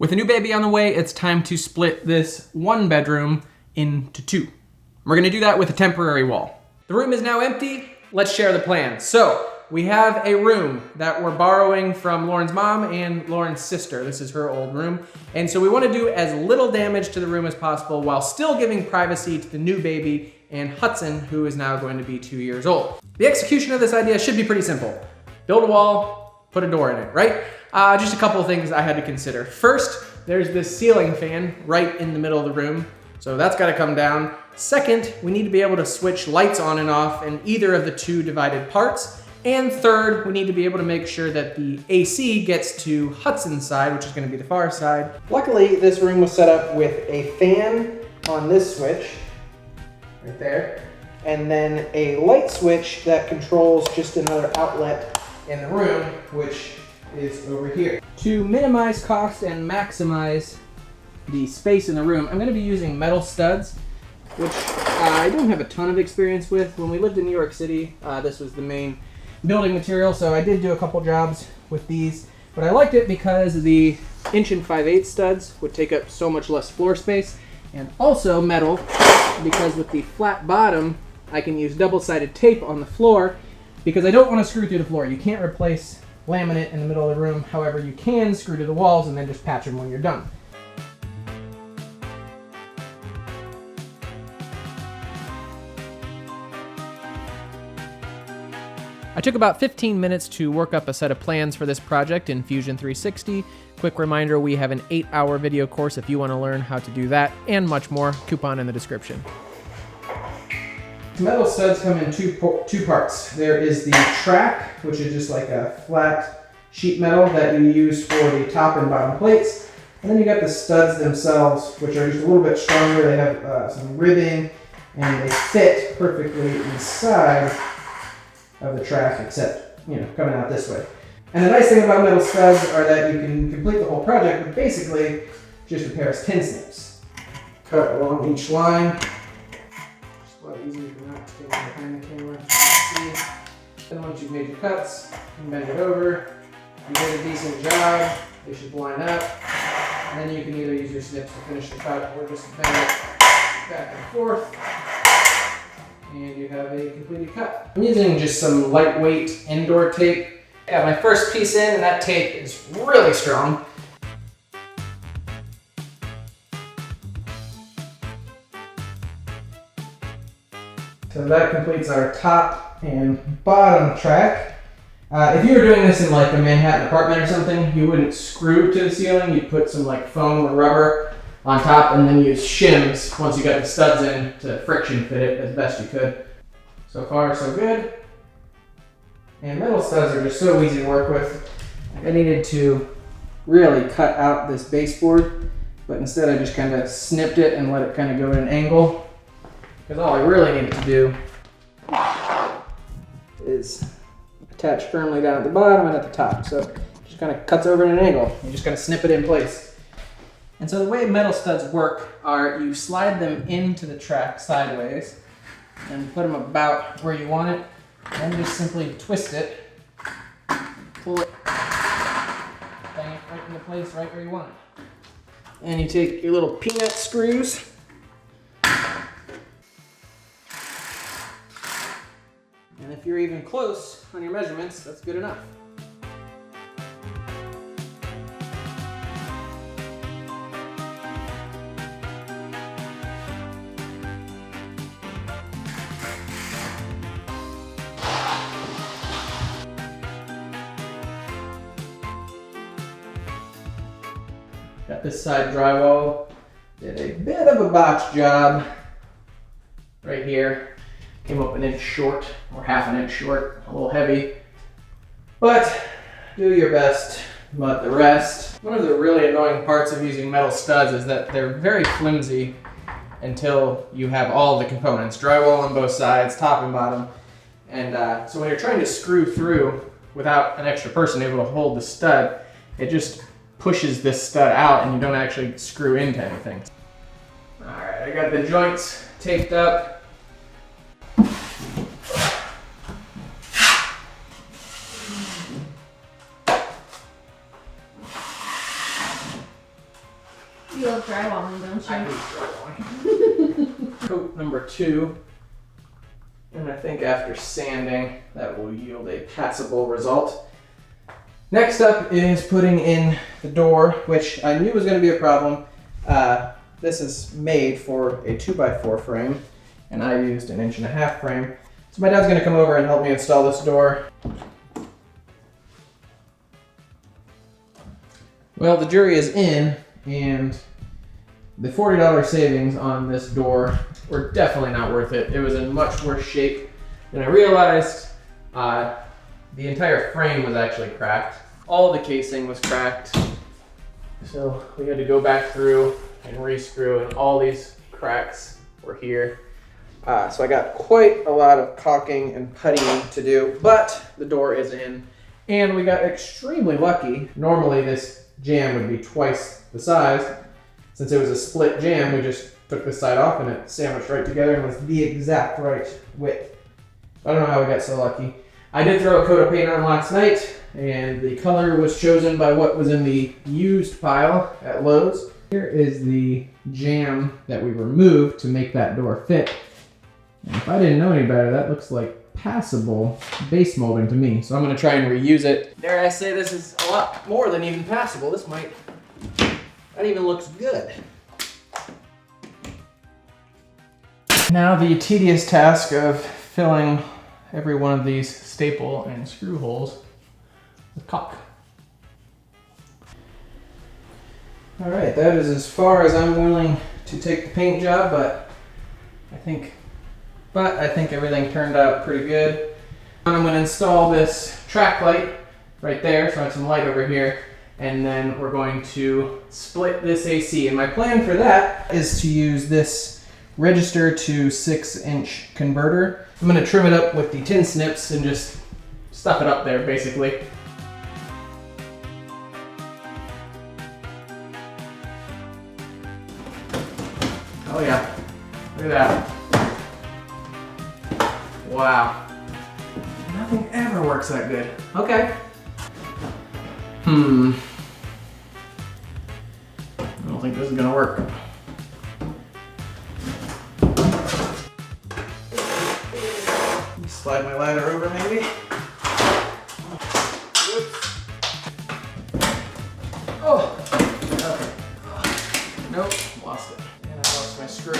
With a new baby on the way, it's time to split this one bedroom into two. We're gonna do that with a temporary wall. The room is now empty. Let's share the plan. So we have a room that we're borrowing from Lauren's mom and Lauren's sister. This is her old room. And so we want to do as little damage to the room as possible while still giving privacy to the new baby and Hudson, who is now going to be 2 years old. The execution of this idea should be pretty simple. Build a wall, put a door in it, right? Just a couple of things I had to consider. First, there's this ceiling fan right in the middle of the room. So that's got to come down. Second, we need to be able to switch lights on and off in either of the two divided parts. And third, we need to be able to make sure that the AC gets to Hudson's side, which is going to be the far side. Luckily, this room was set up with a fan on this switch, right there, and then a light switch that controls just another outlet in the room, which is over here. To minimize cost and maximize the space in the room, I'm going to be using metal studs, which I don't have a ton of experience with. When we lived in New York City, this was the main building material, so I did do a couple jobs with these, but I liked it because the 1 5/8" studs would take up so much less floor space, and also metal because with the flat bottom I can use double-sided tape on the floor because I don't want to screw through the floor. You can't replace laminate in the middle of the room, however you can screw to the walls and then just patch them when you're done. I took about 15 minutes to work up a set of plans for this project in Fusion 360. Quick reminder, we have an 8-hour video course if you want to learn how to do that, and much more. Coupon in the description. Metal studs come in two parts. There is the track, which is just like a flat sheet metal that you use for the top and bottom plates. And then you got the studs themselves, which are just a little bit stronger. They have some ribbing, and they fit perfectly inside of the track, except, coming out this way. And the nice thing about metal studs are that you can complete the whole project with basically just a pair of tin snips. Cut along each line. Just a lot easier if you're not standing behind the camera. See? Then once you've made your cuts, you bend it over. You did a decent job. They should line up. And then you can either use your snips to finish the cut or just bend it back and forth. And you have a completed cut. I'm using just some lightweight indoor tape. I got my first piece in, and that tape is really strong. So that completes our top and bottom track. If you were doing this in like a Manhattan apartment or something, you wouldn't screw to the ceiling. You'd put some like foam or rubber on top and then use shims once you got the studs in to friction fit it as best you could. So far, so good. And metal studs are just so easy to work with. I needed to really cut out this baseboard, but instead I just kind of snipped it and let it kind of go at an angle. Because all I really needed to do is attach firmly down at the bottom and at the top. So it just kind of cuts over at an angle. You just kind of snip it in place. And so the way metal studs work are you slide them into the track sideways and put them about where you want it, and just simply twist it, pull it, bang it right into place right where you want it. And you take your little peanut screws, and if you're even close on your measurements, that's good enough. Got this side drywall. Did a bit of a botch job right here. Came up an inch short, or half an inch short, a little heavy. But do your best, but the rest. One of the really annoying parts of using metal studs is that they're very flimsy until you have all the components. Drywall on both sides, top and bottom. And so when you're trying to screw through without an extra person able to hold the stud, it just pushes this stud out and you don't actually screw into anything. All right, I got the joints taped up. You love drywalling, don't you? I hate drywalling. Coat number 2. And I think after sanding, that will yield a passable result. Next up is putting in the door, which I knew was going to be a problem. This is made for a 2x4 frame, and I used an 1.5 inch frame. So my dad's going to come over and help me install this door. Well, the jury is in, and the $40 savings on this door were definitely not worth it. It was in much worse shape than I realized. The entire frame was actually cracked. All the casing was cracked. So we had to go back through and re-screw, and all these cracks were here. So I got quite a lot of caulking and puttying to do, but the door is in, and we got extremely lucky. Normally this jamb would be twice the size. Since it was a split jamb, we just took this side off and it sandwiched right together and was the exact right width. I don't know how we got so lucky. I did throw a coat of paint on last night, and the color was chosen by what was in the used pile at Lowe's. Here is the jamb that we removed to make that door fit. And if I didn't know any better, that looks like passable base molding to me. So I'm gonna try and reuse it. Dare I say this is a lot more than even passable. This might, that even looks good. Now the tedious task of filling every one of these staple and screw holes with caulk. All right, that is as far as I'm willing to take the paint job, but I think everything turned out pretty good. I'm going to install this track light right there, so I have some light over here, and then we're going to split this AC. And my plan for that is to use this register to 6-inch converter. I'm going to trim it up with the tin snips and just stuff it up there, basically. Oh yeah, look at that. Wow. Nothing ever works that good. Okay. I don't think this is gonna work. Slide my ladder over maybe. Whoops. Oh, okay. Nope, lost it. And I lost my screw.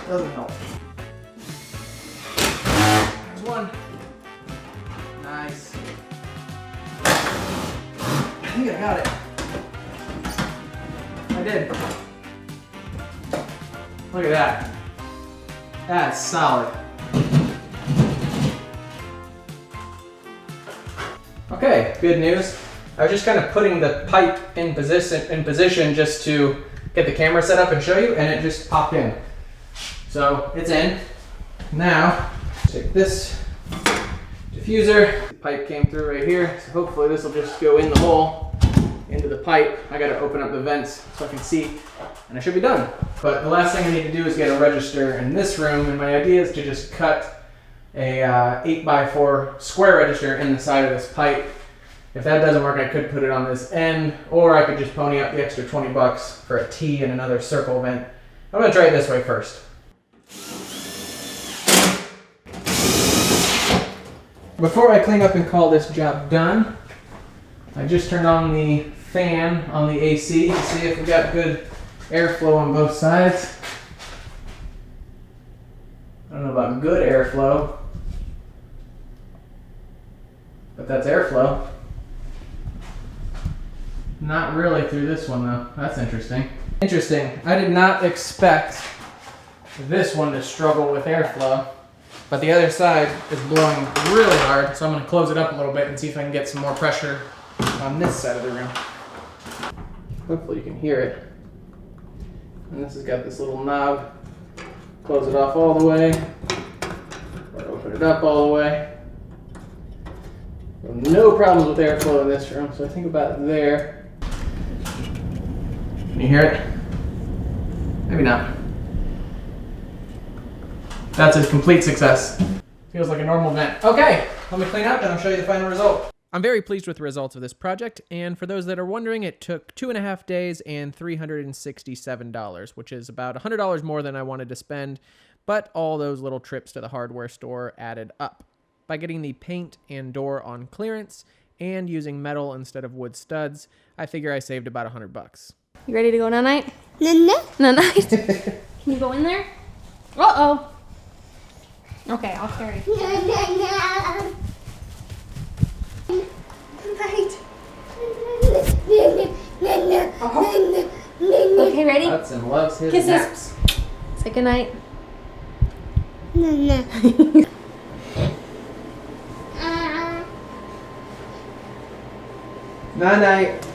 Doesn't help. There's one. Nice. I think I got it. I did. Look at that. That's solid. Okay, good news. I was just kind of putting the pipe in position just to get the camera set up and show you, and it just popped in. So it's in. Now, take this diffuser. The pipe came through right here, so hopefully this will just go in the hole into the pipe. I gotta open up the vents so I can see, and I should be done. But the last thing I need to do is get a register in this room, and my idea is to just cut a 8x4 square register in the side of this pipe. If that doesn't work, I could put it on this end, or I could just pony up the extra 20 bucks for a T and another circle vent. I'm gonna try it this way first. Before I clean up and call this job done, I just turned on the fan on the AC to see if we got good airflow on both sides. I don't know about good airflow, but that's airflow. Not really through this one though. That's interesting. Interesting. I did not expect this one to struggle with airflow, but the other side is blowing really hard, so I'm going to close it up a little bit and see if I can get some more pressure on this side of the room. Hopefully you can hear it. And this has got this little knob. Close it off all the way, or open it up all the way. No problems with airflow in this room, so I think about there. Can you hear it? Maybe not. That's a complete success. Feels like a normal vent. Okay, let me clean up and I'll show you the final result. I'm very pleased with the results of this project, and for those that are wondering, it took 2.5 days and $367, which is about $100 more than I wanted to spend, but all those little trips to the hardware store added up. By getting the paint and door on clearance and using metal instead of wood studs, I figure I saved about $100. You ready to go night-night? Night-night? Can you go in there? Uh-oh. Okay, I'll carry you. Okay, ready? Hudson loves his Kisses. naps. Say goodnight. Night-night.